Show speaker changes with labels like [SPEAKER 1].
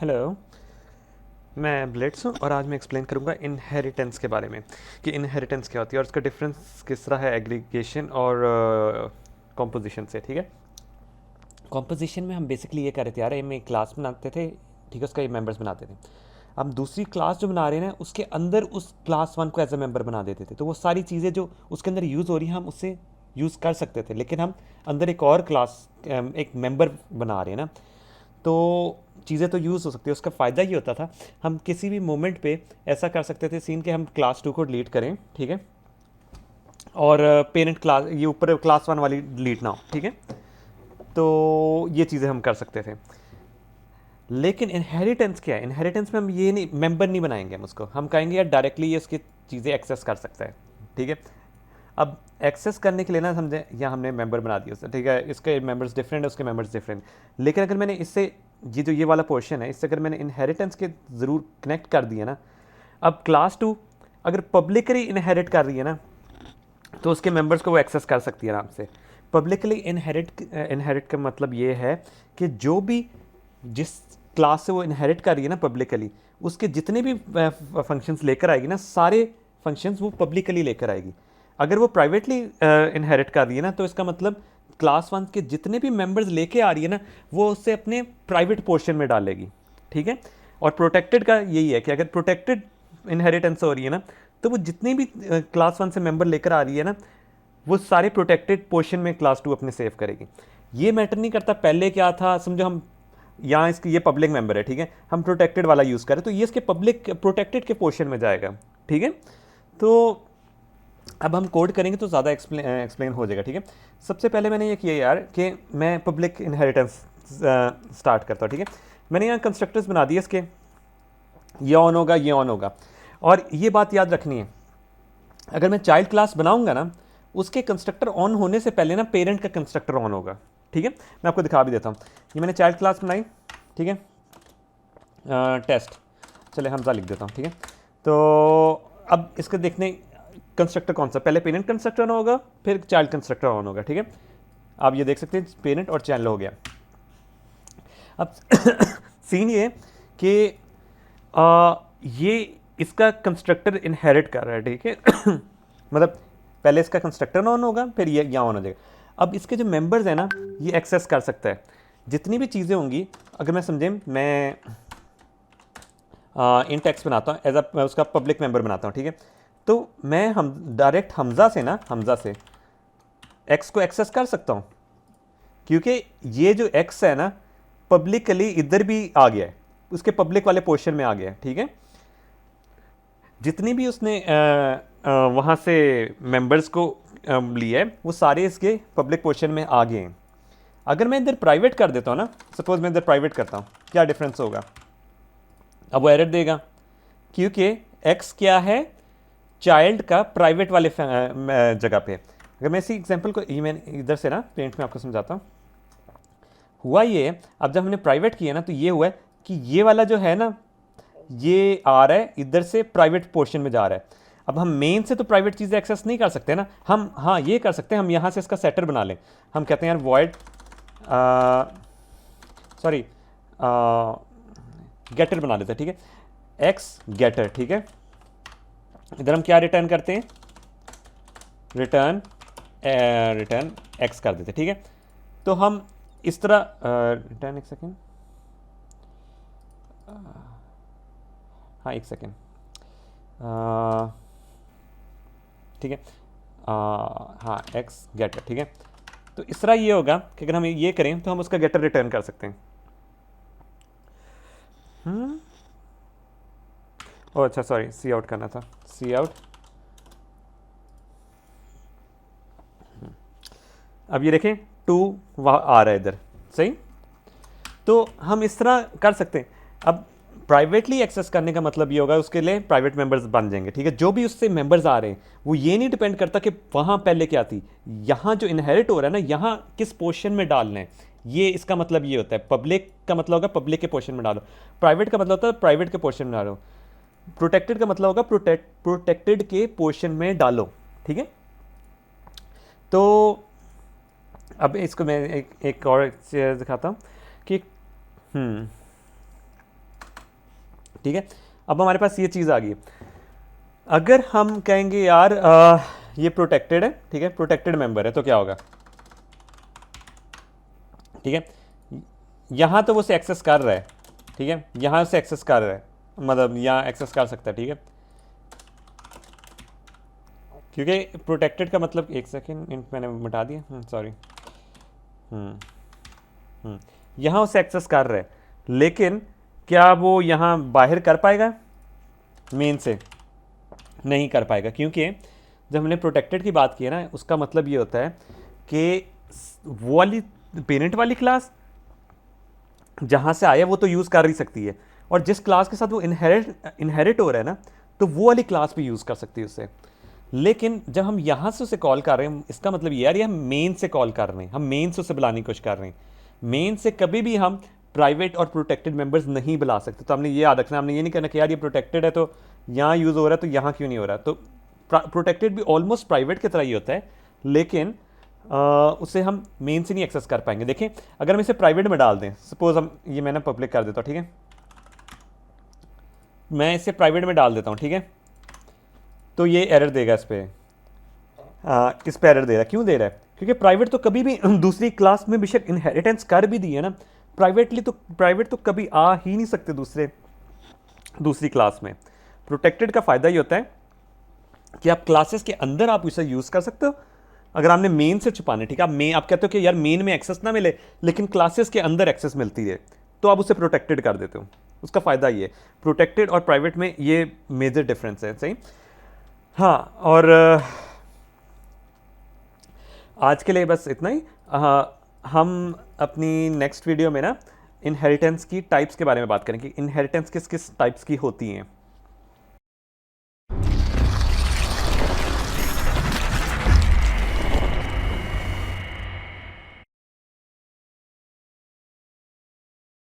[SPEAKER 1] Hello, मैं blades हूँ और आज मैं एक्सप्लेन करूँगा इनहेरिटेंस के बारे में कि इनहेरिटेंस क्या होती है और उसका डिफरेंस किस तरह है एग्रीगेशन और कॉम्पोजिशन से। ठीक है, कॉम्पोजिशन में हम बेसिकली ये कर रहे थे यार, हम एक क्लास बनाते थे, ठीक है, उसका ये मेंबर्स बनाते थे। हम दूसरी क्लास जो बना रहे हैं ना उसके अंदर उस क्लास वन को एज ए मेंबर बना देते थे, तो वो सारी चीज़ें जो उसके अंदर यूज़ हो रही हैं हम उससे यूज़ कर सकते थे, लेकिन हम अंदर एक और क्लास एक मेंबर बना रहे हैं ना, तो चीज़ें तो यूज़ हो सकती है। उसका फ़ायदा ये होता था हम किसी भी मोमेंट पे ऐसा कर सकते थे सीन के हम क्लास 2 को डिलीट करें, ठीक है, और पेरेंट क्लास ये ऊपर क्लास 1 वाली डिलीट ना हो, ठीक है, तो ये चीज़ें हम कर सकते थे। लेकिन इनहेरिटेंस क्या है? इनहेरिटेंस में हम ये नहीं, मेंबर नहीं बनाएंगे, हम उसको हम कहेंगे यार डायरेक्टली ये उसकी चीज़ें एक्सेस कर सकता है, ठीक है। अब एक्सेस करने के लिए ना समझे यहाँ हमने मेंबर बना दिया, ठीक है, इसके मेंबर्स डिफरेंट है, उसके मेंबर्स डिफरेंट। लेकिन अगर मैंने इससे ये जो ये वाला पोर्शन है इससे अगर मैंने इनहेरिटेंस के ज़रूर कनेक्ट कर दिया ना, अब क्लास 2 अगर पब्लिकली इनहेरिट कर रही है ना तो उसके मेंबर्स को वो एक्सेस कर सकती है आराम से। पब्लिकली इनहेरिट का मतलब ये है कि जो भी जिस क्लास से वो इनहेरिट कर रही है ना पब्लिकली, उसके जितने भी फंक्शंस लेकर आएगी ना, सारे फंक्शंस वो पब्लिकली लेकर आएगी। अगर वो प्राइवेटली इनहेरिट कर रही है ना तो इसका मतलब क्लास 1 के जितने भी मेंबर्स लेके आ रही है ना वो उससे अपने प्राइवेट पोर्शन में डालेगी, ठीक है। और प्रोटेक्टेड का यही है कि अगर प्रोटेक्टेड इनहेरिटेंस हो रही है ना तो वो जितनी भी क्लास 1 से मेंबर लेकर आ रही है ना वो सारे प्रोटेक्टेड पोर्शन में क्लास 2 अपने सेव करेगी। ये मैटर नहीं करता पहले क्या था, समझो हम यहाँ इसकी ये पब्लिक मेंबर है, ठीक है, हम प्रोटेक्टेड वाला यूज़ करें तो ये इसके पब्लिक प्रोटेक्टेड के पोर्शन में जाएगा, ठीक है। तो अब हम कोड करेंगे तो ज़्यादा एक्सप्लेन हो जाएगा, ठीक है। सबसे पहले मैंने ये किया यार कि मैं पब्लिक इनहेरिटेंस स्टार्ट करता हूँ, ठीक है। मैंने यहाँ कंस्ट्रक्टर्स बना दिए इसके, ये ऑन होगा, ये ऑन होगा। और ये बात याद रखनी है, अगर मैं चाइल्ड क्लास बनाऊंगा ना उसके कंस्ट्रक्टर ऑन होने से पहले ना पेरेंट का कंस्ट्रक्टर ऑन होगा, ठीक है। मैं आपको दिखा भी देता हूँ, ये मैंने चाइल्ड क्लास बनाई, ठीक है, टेस्ट, चले हमजा लिख देता हूँ, ठीक है। तो अब इसके देखने कंस्ट्रक्टर कौन सा, पहले पेरेंट कंस्ट्रक्टर ऑन होगा फिर चाइल्ड कंस्ट्रक्टर ऑन होगा, ठीक है। आप ये देख सकते हैं पेरेंट और चाइल्ड हो गया। अब सीन ये कि ये इसका कंस्ट्रक्टर इनहेरिट कर रहा है, ठीक है। मतलब पहले इसका कंस्ट्रक्टर ऑन होगा फिर ये यहाँ ऑन हो जाएगा। अब इसके जो मेंबर्स हैं ना ये एक्सेस कर सकता है जितनी भी चीज़ें होंगी। अगर मैं समझें मैं इंट एक्स बनाता हूँ एज अ उसका पब्लिक मेंबर बनाता हूँ, ठीक है, तो मैं हम डायरेक्ट हमजा से ना हमजा से एक्स को एक्सेस कर सकता हूँ क्योंकि ये जो एक्स है ना पब्लिकली इधर भी आ गया है, उसके पब्लिक वाले पोर्शन में आ गया है, ठीक है। जितनी भी उसने वहाँ से मेंबर्स को लिया है वो सारे इसके पब्लिक पोर्शन में आ गए हैं। अगर मैं इधर प्राइवेट कर देता हूँ ना, सपोज मैं इधर प्राइवेट करता हूँ, क्या डिफरेंस होगा? अब वो एरर देगा क्योंकि एक्स क्या है, चाइल्ड का प्राइवेट वाले जगह पे। अगर मैं इसी एग्जांपल को मैं इधर से ना पेंट में आपको समझाता हूँ। हुआ ये, अब जब हमने प्राइवेट किया ना तो ये हुआ है कि ये वाला जो है ना ये आ रहा है इधर से प्राइवेट पोर्शन में जा रहा है। अब हम मेन से तो प्राइवेट चीज़ें एक्सेस नहीं कर सकते ना, हम हाँ ये कर सकते हैं, हम यहाँ से इसका सेटर बना लें। हम कहते हैं यार वॉइड सॉरी गेटर बना लेते हैं, ठीक है, एक्स गेटर, ठीक है। इधर हम क्या रिटर्न करते हैं, रिटर्न रिटर्न एक्स कर देते हैं, ठीक है। तो हम इस तरह रिटर्न, एक सेकेंड, हाँ एक सेकेंड, ठीक है, हाँ एक्स गेटर, ठीक है। तो इस तरह ये होगा कि अगर हम ये करें तो हम उसका गेटर रिटर्न कर सकते हैं। ओह अच्छा सॉरी, सी आउट करना था, सी आउट। अब ये देखें टू वहाँ आ रहा है इधर, सही। तो हम इस तरह कर सकते हैं। अब प्राइवेटली एक्सेस करने का मतलब ये होगा उसके लिए प्राइवेट मेंबर्स बन जाएंगे, ठीक है। जो भी उससे मेंबर्स आ रहे हैं वो ये नहीं डिपेंड करता कि वहाँ पहले क्या थी, यहाँ जो इनहेरिट हो रहा है ना यहाँ किस पोर्शन में डालना है, ये इसका मतलब ये होता है। पब्लिक का मतलब होगा पब्लिक के पोर्शन में डालो, प्राइवेट का मतलब होता है प्राइवेट के पोर्शन में डालो, प्रोटेक्टेड का मतलब होगा प्रोटेक्टेड के पोर्शन में डालो, ठीक है। तो अब इसको मैं एक और चीज़ दिखाता हूँ कि ठीक है, अब हमारे पास ये चीज़ आ गई। अगर हम कहेंगे यार ये प्रोटेक्टेड है, ठीक है, प्रोटेक्टेड मेंबर है, तो क्या होगा? ठीक है, यहाँ तो वो से एक्सेस कर रहा है, ठीक है, यहाँ से एक्सेस कर रहा है, मतलब यहाँ एक्सेस कर सकता है, ठीक है, क्योंकि प्रोटेक्टेड का मतलब, एक सेकेंड मैंने मिटा दिया, सॉरी, यहाँ उसे एक्सेस कर रहा है, लेकिन क्या वो यहाँ बाहर कर पाएगा मेन से? नहीं कर पाएगा, क्योंकि जब हमने प्रोटेक्टेड की बात की है ना, उसका मतलब ये होता है कि वो वाली पेरेंट वाली क्लास जहाँ से आया वो तो यूज़ कर ही सकती है, और जिस क्लास के साथ वो इनहेरिट हो रहा है ना, तो वो वाली क्लास भी यूज़ कर सकती है उससे। लेकिन जब हम यहाँ से उसे कॉल कर रहे हैं, इसका मतलब ये यार ये हम मेन से कॉल कर रहे हैं, हम मेन से उसे बुलाने की कोशिश कर रहे हैं। मेन से कभी भी हम प्राइवेट और प्रोटेक्टेड मेंबर्स नहीं बुला सकते। तो हमने ये याद रखना, हमने ये नहीं कहना कि यार ये प्रोटेक्टेड है तो यहाँ यूज़ हो रहा है तो यहाँ क्यों नहीं हो रहा। तो प्रोटेक्टेड भी ऑलमोस्ट प्राइवेट की तरह ही होता है, लेकिन उसे हम मेन से नहीं एक्सेस कर पाएंगे। देखें, अगर हम इसे प्राइवेट में डाल दें, सपोज हम ये मैंने पब्लिक कर देता हूँ, ठीक है, मैं इसे प्राइवेट में डाल देता हूँ, ठीक है, तो ये एरर देगा इस पे एरर दे रहा है। क्यों दे रहा है? क्योंकि प्राइवेट तो कभी भी दूसरी क्लास में बेशक इनहेरिटेंस कर भी दी है ना, प्राइवेट तो कभी आ ही नहीं सकते दूसरी क्लास में। प्रोटेक्टेड का फ़ायदा ये होता है कि आप क्लासेस के अंदर आप इसे यूज़ कर सकते हो। अगर आपने मेन से छुपाने, ठीक है, आप कहते हो कि यार मेन में एक्सेस ना मिले लेकिन क्लासेस के अंदर एक्सेस मिलती है, तो आप उसे प्रोटेक्टेड कर देते हो। उसका फ़ायदा ये, प्रोटेक्टेड और प्राइवेट में ये मेजर डिफरेंस है, सही। हाँ, और आज के लिए बस इतना ही। हम अपनी नेक्स्ट वीडियो में ना इनहेरिटेंस की टाइप्स के बारे में बात करेंगे, इनहेरिटेंस किस किस टाइप्स की होती हैं।